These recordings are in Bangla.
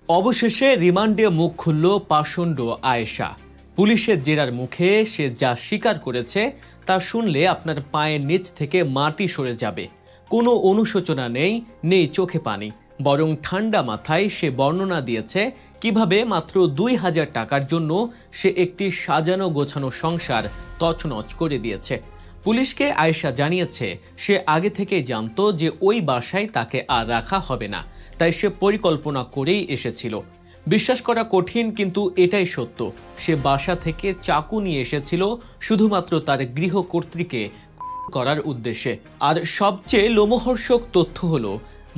অবশেষে রিমান্ডে মুখ খুলল পাষণ্ড আয়েশা। পুলিশের জেরার মুখে সে যা স্বীকার করেছে তা শুনলে আপনার পায়ের নিচ থেকে মাটি সরে যাবে। কোনো অনুশোচনা নেই চোখে পানি, বরং ঠান্ডা মাথায় সে বর্ণনা দিয়েছে কিভাবে মাত্র ২,০০০ টাকার জন্য সে একটি সাজানো গোছানো সংসার তছনছ করে দিয়েছে। পুলিশকে আয়েশা জানিয়েছে সে আগে থেকেই জানতো যে ওই বাসায় তাকে আর রাখা হবে না, তাই সে পরিকল্পনা করেই এসেছিল। বিশ্বাস করা কঠিন, কিন্তু এটাই সত্য। সে বাসা থেকে চাকু নিয়ে এসেছিল শুধুমাত্র তার গৃহকর্ত্রীকে করার উদ্দেশ্যে। আর সবচেয়ে লোমহর্ষক তথ্য হলো,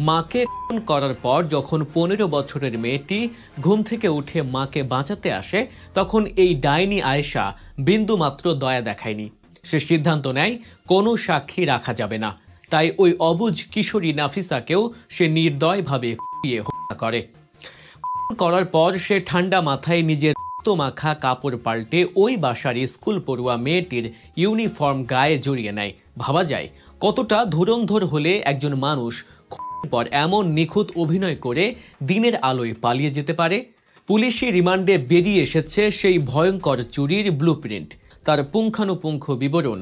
মাকে খুন করার পর যখন ১৫ বছরের মেয়েটি ঘুম থেকে উঠে মাকে বাঁচাতে আসে, তখন এই ডাইনি আয়েশা বিন্দুমাত্র দয়া দেখায়নি। সে সিদ্ধান্ত নেয় কোনো সাক্ষী রাখা যাবে না, তাই ওই অবুঝ কিশোরী নাফিসাকেও সে নির্দয়ভাবে হত্যা করে। করার পর সে ঠান্ডা মাথায় নিজের মাখা কাপড় পাল্টে ওই বাসার স্কুল পড়ুয়া মেয়েটির ইউনিফর্ম গায়ে জড়িয়ে নেয়। ভাবা যায় কতটা ধুরন্ধর হলে একজন মানুষ পর এমন নিখুঁত অভিনয় করে দিনের আলোয় পালিয়ে যেতে পারে। পুলিশি রিমান্ডে বেরিয়ে এসেছে সেই ভয়ঙ্কর চুরির ব্লুপ্রিন্ট। তার পুঙ্খানুপুঙ্খ বিবরণ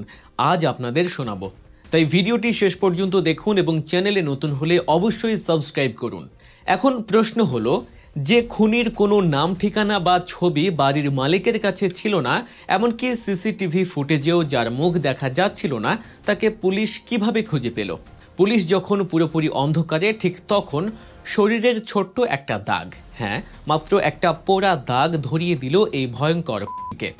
আজ আপনাদের শোনাবো, তাই ভিডিওটি শেষ পর্যন্ত দেখুন এবং চ্যানেলে নতুন হলে অবশ্যই সাবস্ক্রাইব করুন। এখন প্রশ্ন হলো, যে খুনির কোনো নাম ঠিকানা বা ছবি বাড়ির মালিকের কাছে ছিল না, এমনকি সিসিটিভি ফুটেজেও যার মুখ দেখা যাচ্ছিল না, তাকে পুলিশ কিভাবে খুঁজে পেল? পুলিশ যখন পুরোপুরি অন্ধকারে, ঠিক তখন শরীরের ছোট্ট একটা দাগ, হ্যাঁ মাত্র একটা পোড়া দাগ ধরিয়ে দিল এই ভয়ঙ্কর খুনিকে।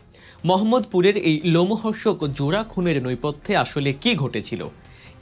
মোহাম্মদপুরের এই লোমহর্ষক জোড়া খুনের নেপথ্যে আসলে কি ঘটেছিল?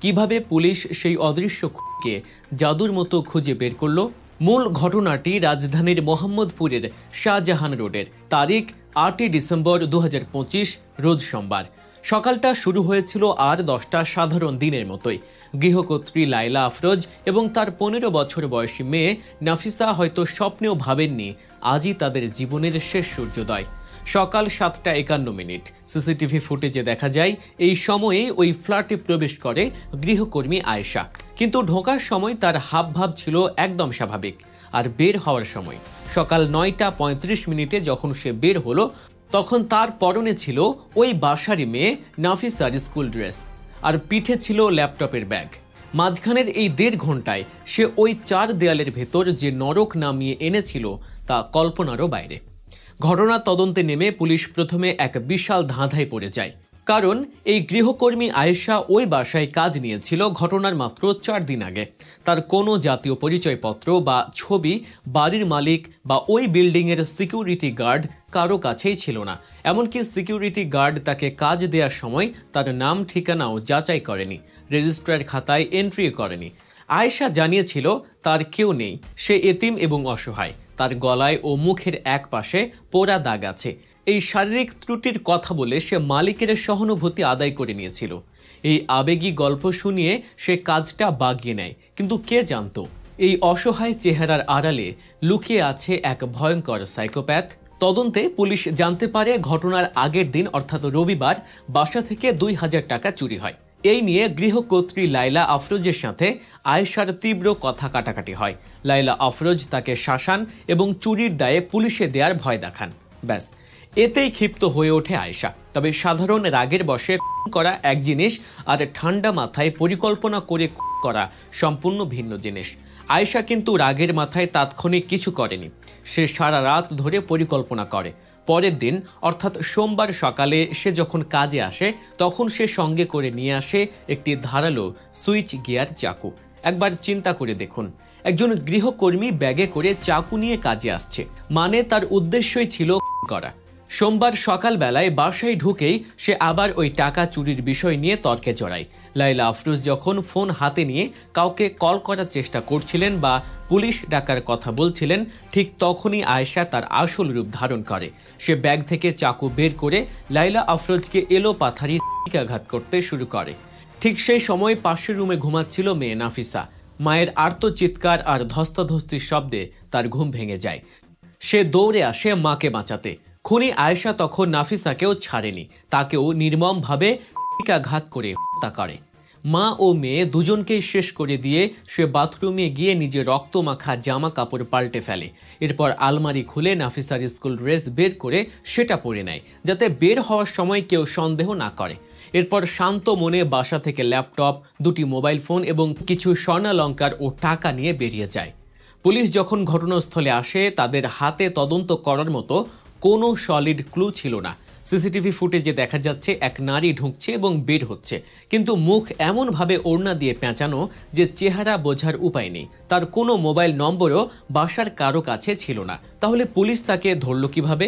কিভাবে পুলিশ সেই অদৃশ্য খুনিকে জাদুর মতো খুঁজে বের করলো? মূল ঘটনাটি রাজধানীর মোহাম্মদপুরের শাহজাহান রোডের। তারিখ ৮ই ডিসেম্বর ২০২৫, রোজ সোমবার। সকালটা শুরু হয়েছিল আর 10টা সাধারণ দিনের মতোই। গৃহকর্ত্রী লাইলা আফরোজ এবং তার ১৫ বছর বয়সী মেয়ে নাফিসা হয়তো স্বপ্নেও ভাবেননি আজই তাদের জীবনের শেষ সূর্যোদয়। সকাল ৭টা৫১। সিসিটিভি ফুটেজে দেখা যায় এই সময়ে ওই ফ্ল্যাটে প্রবেশ করে গৃহকর্মী আয়েশা, কিন্তু ঢোকার সময় তার হাবভাব ছিল একদম স্বাভাবিক। আর বের হওয়ার সময় সকাল ৯টা৩৫ যখন সে বের হলো, তখন তার পরনে ছিল ওই বাসারই মেয়ে নাফিসার স্কুল ড্রেস, আর পিঠে ছিল ল্যাপটপের ব্যাগ। মাঝখানের এই ১.৫ ঘন্টায় সে ওই ৪ দেয়ালের ভেতর যে নরক নামিয়ে এনেছিল তা কল্পনারও বাইরে। ঘটনা তদন্তে নেমে পুলিশ প্রথমে এক বিশাল ধাঁধায় পড়ে যায়, কারণ এই গৃহকর্মী আয়েশা ওই বাসায় কাজ নিয়েছিল ঘটনার মাত্র ৪ দিন আগে। তার কোনো জাতীয় পরিচয়পত্র বা ছবি বাড়ির মালিক বা ওই বিল্ডিংয়ের সিকিউরিটি গার্ড কারো কাছেই ছিল না। এমনকি সিকিউরিটি গার্ড তাকে কাজ দেওয়ার সময় তার নাম ঠিকানাও যাচাই করেনি, রেজিস্ট্রার খাতায় এন্ট্রি করেনি। আয়েশা জানিয়েছিল তার কেউ নেই, সে এতিম এবং অসহায়। তার গলায় ও মুখের এক পাশে পোড়া দাগ আছে। এই শারীরিক ত্রুটির কথা বলে সে মালিকের সহানুভূতি আদায় করে নিয়েছিল। এই আবেগী গল্প শুনিয়ে সে কাজটা বাগিয়ে নেয়, কিন্তু কে জানতো এই অসহায় চেহারার আড়ালে লুকিয়ে আছে এক ভয়ঙ্কর সাইকোপ্যাথ। তদন্তে পুলিশ জানতে পারে ঘটনার আগের দিন অর্থাৎ রবিবার বাসা থেকে ২,০০০ টাকা চুরি হয়। এই নিয়ে গৃহকর্ত্রী লাইলা আফরোজের সাথে আয়েশার তীব্র কথা কাটাকাটি হয়। লাইলা আফরোজ তাকে শাসান এবং চুরির দায়ে পুলিশে দেওয়ার ভয় দেখান। ব্যাস, এতেই ক্ষিপ্ত হয়ে ওঠে আয়েশা। তবে সাধারণ রাগের বশে করা এক জিনিস, আর ঠান্ডা মাথায় পরিকল্পনা করে করা সম্পূর্ণ ভিন্ন জিনিস। আয়েশা কিন্তু রাগের মাথায় তাৎক্ষণিক কিছু করেনি। সে সারা রাত ধরে পরিকল্পনা করে। পরের দিন অর্থাৎ সোমবার সকালে সে যখন কাজে আসে, তখন সে সঙ্গে করে নিয়ে আসে একটি ধারালো সুইচ গিয়ার চাকু। একবার চিন্তা করে দেখুন, একজন গৃহকর্মী ব্যাগে করে চাকু নিয়ে কাজে আসছে, মানে তার উদ্দেশ্যই ছিল করা। সোমবার সকালবেলায় বাসায় ঢুকেই সে আবার ওই টাকা চুরির বিষয় নিয়ে তর্কে জড়ায়। লাইলা আফরোজ যখন ফোন হাতে নিয়ে কাউকে কল করার চেষ্টা করছিলেন বা পুলিশ ডাকার কথা বলছিলেন, ঠিক তখনই আয়েশা তার আসল রূপ ধারণ করে। সে ব্যাগ থেকে চাকু বের করে লাইলা আফরোজকে এলোপাথারি আঘাত করতে শুরু করে। ঠিক সেই সময় পাশের রুমে ঘুমাচ্ছিল মেয়ে নাফিসা। মায়ের আর্তচিৎকার আর ধস্তাধস্তির শব্দে তার ঘুম ভেঙে যায়। সে দৌড়ে আসে মাকে বাঁচাতে। খুনি আয়েশা তখন নাফিসাকেও ছাড়েনি, তাকেও নির্মমভাবে আঘাত করে হত্যা করে। মা ও মেয়ে দুজনকেই শেষ করে দিয়ে সে বাথরুমে গিয়ে নিজের রক্তমাখা জামা কাপড় পাল্টে ফেলে। এরপর আলমারি খুলে নাফিসার স্কুল ড্রেস বের করে সেটা পরে নেয়, যাতে বের হওয়ার সময় কেউ সন্দেহ না করে। এরপর শান্ত মনে বাসা থেকে ল্যাপটপ, 2টি মোবাইল ফোন এবং কিছু স্বর্ণালংকার ও টাকা নিয়ে বেরিয়ে যায়। পুলিশ যখন ঘটনাস্থলে আসে তাদের হাতে তদন্ত করার মতো কোনো সলিড ক্লু ছিল না। সিসিটিভি ফুটেজে দেখা যাচ্ছে এক নারী ঢুকছে এবং বের হচ্ছে, কিন্তু মুখ এমনভাবে ওড়না দিয়ে পেঁচানো যে চেহারা বোঝার উপায় নেই। তার কোনো মোবাইল নম্বরও বাসার কারো কাছে ছিল না। তাহলে পুলিশ তাকে ধরল কিভাবে?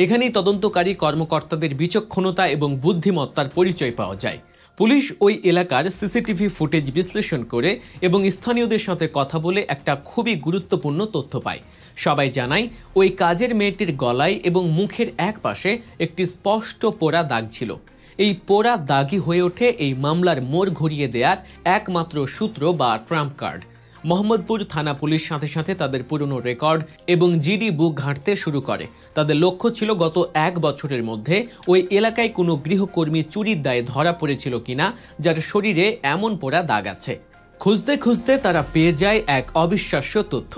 এখানেই তদন্তকারী কর্মকর্তাদের বিচক্ষণতা এবং বুদ্ধিমত্তার পরিচয় পাওয়া যায়। পুলিশ ওই এলাকার সিসিটিভি ফুটেজ বিশ্লেষণ করে এবং স্থানীয়দের সাথে কথা বলে একটা খুবই গুরুত্বপূর্ণ তথ্য পায়। সবাই জানায় ওই কাজের মেয়েটির গলায় এবং মুখের এক পাশে একটি স্পষ্ট পোড়া দাগ ছিল। এই পোড়া দাগই হয়ে ওঠে এই মামলার মোড় ঘুরিয়ে দেওয়ার একমাত্র সূত্র বা ট্রাম্প কার্ড। মোহাম্মদপুর থানা পুলিশ সাথে সাথে তাদের পুরনো রেকর্ড এবং জিডি বুক ঘাঁটতে শুরু করে। তাদের লক্ষ্য ছিল গত 1 বছরের মধ্যে ওই এলাকায় কোনো গৃহকর্মী চুরির দায়ে ধরা পড়েছিল কিনা যার শরীরে এমন পোড়া দাগ আছে। খুঁজতে খুঁজতে তারা পেয়ে যায় এক অবিশ্বাস্য তথ্য।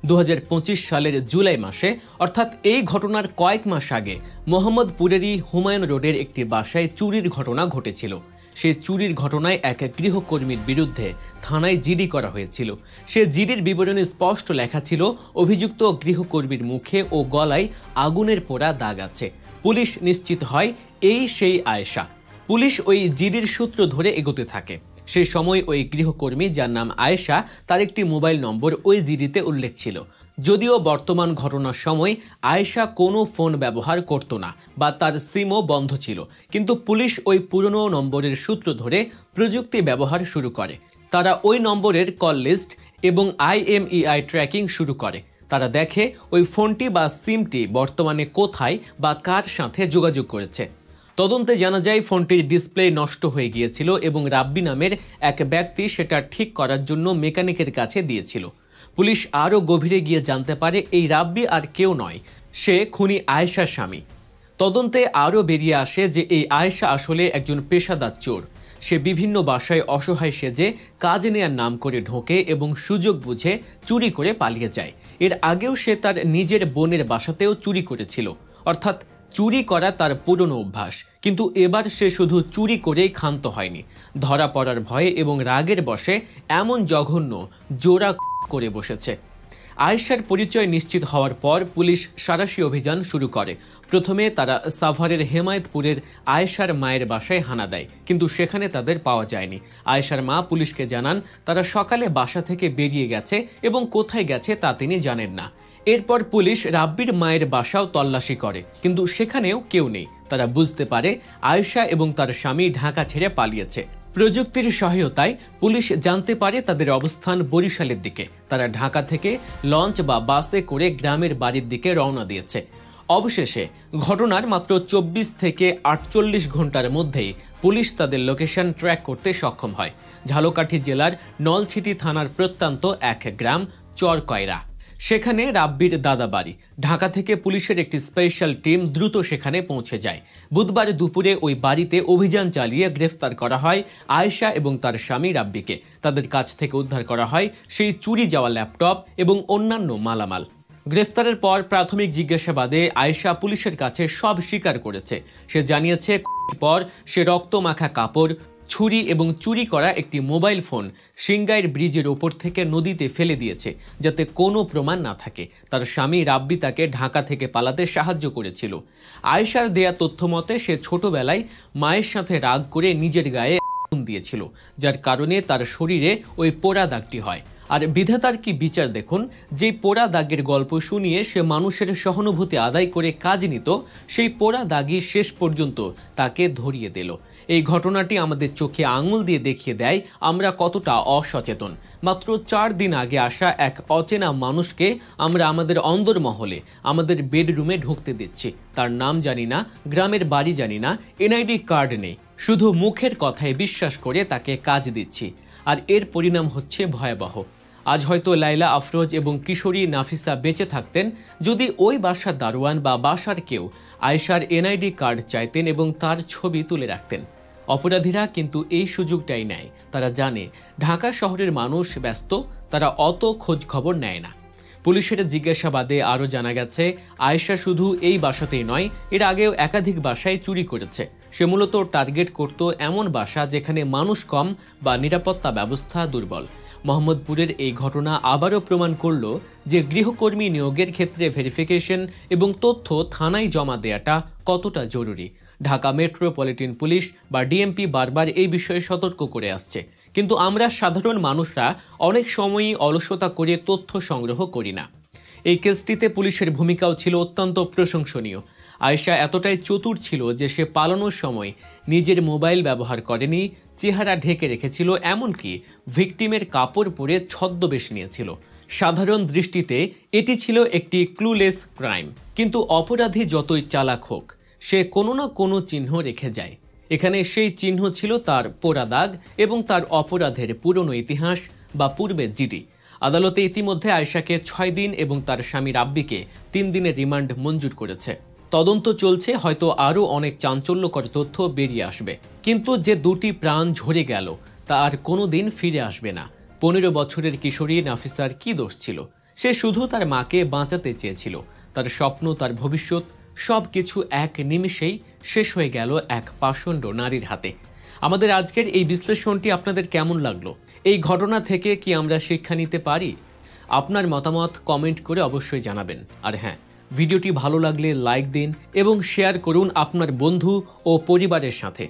2025 সালের জুলাই মাসে, অর্থাৎ এই ঘটনার কয়েক মাস আগে, মোহাম্মদপুরেরই হুমায়ুন রোডের একটি বাসায় চুরির ঘটনা ঘটেছিল। সেই চুরির ঘটনায় এক গৃহকর্মীর বিরুদ্ধে থানায় জিডি করা হয়েছিল। সে জিডির বিবরণে স্পষ্ট লেখা ছিল অভিযুক্ত গৃহকর্মীর মুখে ও গলায় আগুনের পোড়া দাগ আছে। পুলিশ নিশ্চিত হয় এই সেই আয়েশা। পুলিশ ওই জিডির সূত্র ধরে এগোতে থাকে। সেই সময় ওই গৃহকর্মী, যার নাম আয়েশা, তার একটি মোবাইল নম্বর ওই জিডিতে উল্লেখ ছিল। যদিও বর্তমান ঘটনার সময় আয়েশা কোনো ফোন ব্যবহার করত না বা তার সিমও বন্ধ ছিল, কিন্তু পুলিশ ওই পুরনো নম্বরের সূত্র ধরে প্রযুক্তি ব্যবহার শুরু করে। তারা ওই নম্বরের কল লিস্ট এবং IMEI ট্র্যাকিং শুরু করে। তারা দেখে ওই ফোনটি বা সিমটি বর্তমানে কোথায় বা কার সাথে যোগাযোগ করেছে। তদন্তে জানা যায় ফোনটির ডিসপ্লে নষ্ট হয়ে গিয়েছিল এবং রাব্বি নামের এক ব্যক্তি সেটা ঠিক করার জন্য মেকানিকের কাছে দিয়েছিল। পুলিশ আরও গভীরে গিয়ে জানতে পারে এই রাব্বি আর কেউ নয়, সে খুনি আয়েশার স্বামী। তদন্তে আরও বেরিয়ে আসে যে এই আয়েশা আসলে একজন পেশাদার চোর। সে বিভিন্ন বাসায় অসহায় সেজে কাজ নেয়ার নাম করে ঢোকে এবং সুযোগ বুঝে চুরি করে পালিয়ে যায়। এর আগেও সে তার নিজের বোনের বাসাতেও চুরি করেছিল, অর্থাৎ চুরি করা তার পুরনো অভ্যাস। কিন্তু এবার সে শুধু চুরি করেই ক্ষান্ত হয়নি, ধরা পড়ার ভয়ে এবং রাগের বশে এমন জঘন্য জোড়া করে বসেছে। আয়েশার পরিচয় নিশ্চিত হওয়ার পর পুলিশ সাঁড়াশি অভিযান শুরু করে। প্রথমে তারা সাভারের হেমায়েতপুরের আয়েশার মায়ের বাসায় হানা দেয়, কিন্তু সেখানে তাদের পাওয়া যায়নি। আয়েশার মা পুলিশকে জানান তারা সকালে বাসা থেকে বেরিয়ে গেছে এবং কোথায় গেছে তা তিনি জানেন না। এরপর পুলিশ রাব্বির মায়ের বাসাও তল্লাশি করে, কিন্তু সেখানেও কেউ নেই। তারা বুঝতে পারে আয়েশা এবং তার স্বামী ঢাকা ছেড়ে পালিয়েছে। প্রযুক্তির সহায়তায় পুলিশ জানতে পারে তাদের অবস্থান বরিশালের দিকে। তারা ঢাকা থেকে লঞ্চ বা বাসে করে গ্রামের বাড়ির দিকে রওনা দিয়েছে। অবশেষে ঘটনার মাত্র 24 থেকে 48 ঘন্টার মধ্যেই পুলিশ তাদের লোকেশন ট্র্যাক করতে সক্ষম হয়। ঝালকাঠি জেলার নলছিটি থানার প্রত্যন্ত এক গ্রাম চরকয়রা। সেখানে রাব্বির দাদা বাড়ি। ঢাকা থেকে পুলিশের একটি স্পেশাল টিম দ্রুত সেখানে পৌঁছে যায়। বুধবার দুপুরে ওই বাড়িতে অভিযান চালিয়ে গ্রেফতার করা হয় আয়েশা এবং তার স্বামী রাব্বিকে। তাদের কাছ থেকে উদ্ধার করা হয় সেই চুরি যাওয়া ল্যাপটপ এবং অন্যান্য মালামাল। গ্রেফতারের পর প্রাথমিক জিজ্ঞাসাবাদে আয়েশা পুলিশের কাছে সব স্বীকার করেছে। সে জানিয়েছে পর সে রক্তমাখা কাপড়, ছুরি এবং চুরি করা একটি মোবাইল ফোন সিংগাইর ব্রিজের ওপর থেকে নদীতে ফেলে দিয়েছে, যাতে কোনো প্রমাণ না থাকে। তার স্বামী রাব্বি তাকে ঢাকা থেকে পালাতে সাহায্য করেছিল। আয়েশার দেয়া তথ্য মতে সে ছোটবেলায় মায়ের সাথে রাগ করে নিজের গায়ে আগুন দিয়েছিল, যার কারণে তার শরীরে ওই পোড়া দাগটি হয়। আর বিধাতার কি বিচার দেখুন, যে পোড়া দাগের গল্প শুনিয়ে সে মানুষের সহানুভূতি আদায় করে কাজ নিত, সেই পোড়া দাগই শেষ পর্যন্ত তাকে ধরিয়ে দিল। এই ঘটনাটি আমাদের চোখে আঙুল দিয়ে দেখিয়ে দেয় আমরা কতটা অসচেতন। মাত্র 4 দিন আগে আসা এক অচেনা মানুষকে আমরা আমাদের অন্দরমহলে, আমাদের বেডরুমে ঢুকতে দিচ্ছি। তার নাম জানি না, গ্রামের বাড়ি জানি না, এনআইডি কার্ড নেই, শুধু মুখের কথায় বিশ্বাস করে তাকে কাজ দিচ্ছি। আর এর পরিণাম হচ্ছে ভয়াবহ। আজ হয়তো লাইলা আফরোজ এবং কিশোরী নাফিসা বেঁচে থাকতেন যদি ওই বাসার দারোয়ান বা বাসার কেউ আয়েশার এনআইডি কার্ড চাইতেন এবং তার ছবি তুলে রাখতেন। অপরাধীরা কিন্তু এই সুযোগটাই নেয়। তারা জানে ঢাকা শহরের মানুষ ব্যস্ত, তারা অত খোঁজ খবর নেয় না। পুলিশের জিজ্ঞাসাবাদে আরও জানা গেছে, আয়েশা শুধু এই বাসাতেই নয়, এর আগেও একাধিক বাসায় চুরি করেছে। সে মূলত টার্গেট করত এমন বাসা যেখানে মানুষ কম বা নিরাপত্তা ব্যবস্থা দুর্বল। মোহাম্মদপুরের এই ঘটনা আবারও প্রমাণ করল যে গৃহকর্মী নিয়োগের ক্ষেত্রে ভেরিফিকেশন এবং তথ্য থানায় জমা দেওয়াটা কতটা জরুরি। ঢাকা মেট্রোপলিটন পুলিশ বা ডিএমপি বারবার এই বিষয়ে সতর্ক করে আসছে, কিন্তু আমরা সাধারণ মানুষরা অনেক সময়ই অলসতা করে তথ্য সংগ্রহ করি না। এই কেসটিতে পুলিশের ভূমিকাও ছিল অত্যন্ত প্রশংসনীয়। আয়েশা এতটাই চতুর ছিল যে সে পালানোর সময় নিজের মোবাইল ব্যবহার করেনি, চেহারা ঢেকে রেখেছিল, এমনকি ভিকটিমের কাপড় পরে ছদ্মবেশ নিয়েছিল। সাধারণ দৃষ্টিতে এটি ছিল একটি ক্লুলেস ক্রাইম, কিন্তু অপরাধী যতই চালাক হোক, সে কোনো না কোনো চিহ্ন রেখে যায়। এখানে সেই চিহ্ন ছিল তার পোড়া দাগ এবং তার অপরাধের পুরনো ইতিহাস বা পূর্বের জিডি। আদালতে ইতিমধ্যে আয়েশাকে 6 দিন এবং তার স্বামী রাব্বিকে 3 দিনের রিমান্ড মঞ্জুর করেছে। তদন্ত চলছে, হয়তো আরও অনেক চাঞ্চল্যকর তথ্য বেরিয়ে আসবে। কিন্তু যে 2টি প্রাণ ঝরে গেল তা আর কোনোদিন ফিরে আসবে না। 15 বছরের কিশোরী নাফিসার কি দোষ ছিল? সে শুধু তার মাকে বাঁচাতে চেয়েছিল। তার স্বপ্ন, তার ভবিষ্যৎ সব কিছু এক নিমিষেই শেষ হয়ে গেল এক পাষণ্ড নারীর হাতে। আমাদের আজকের এই বিশ্লেষণটি আপনাদের কেমন লাগলো? এই ঘটনা থেকে কি আমরা শিক্ষা নিতে পারি? আপনার মতামত কমেন্ট করে অবশ্যই জানাবেন। আর হ্যাঁ, ভিডিওটি ভালো লাগলে লাইক দিন এবং শেয়ার করুন আপনার বন্ধু ও পরিবারের সাথে,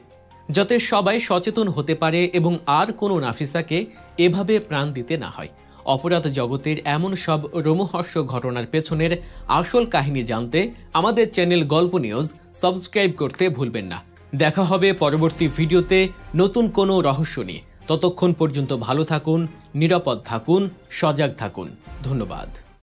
যাতে সবাই সচেতন হতে পারে এবং আর কোনো নাফিসাকে এভাবে প্রাণ দিতে না হয়। অপরাধ জগতের এমন সব রোমহর্ষ ঘটনার পেছনের আসল কাহিনী জানতে আমাদের চ্যানেল গল্প নিউজ সাবস্ক্রাইব করতে ভুলবেন না। দেখা হবে পরবর্তী ভিডিওতে নতুন কোনো রহস্য নিয়ে। ততক্ষণ পর্যন্ত ভালো থাকুন, নিরাপদ থাকুন, সজাগ থাকুন। ধন্যবাদ।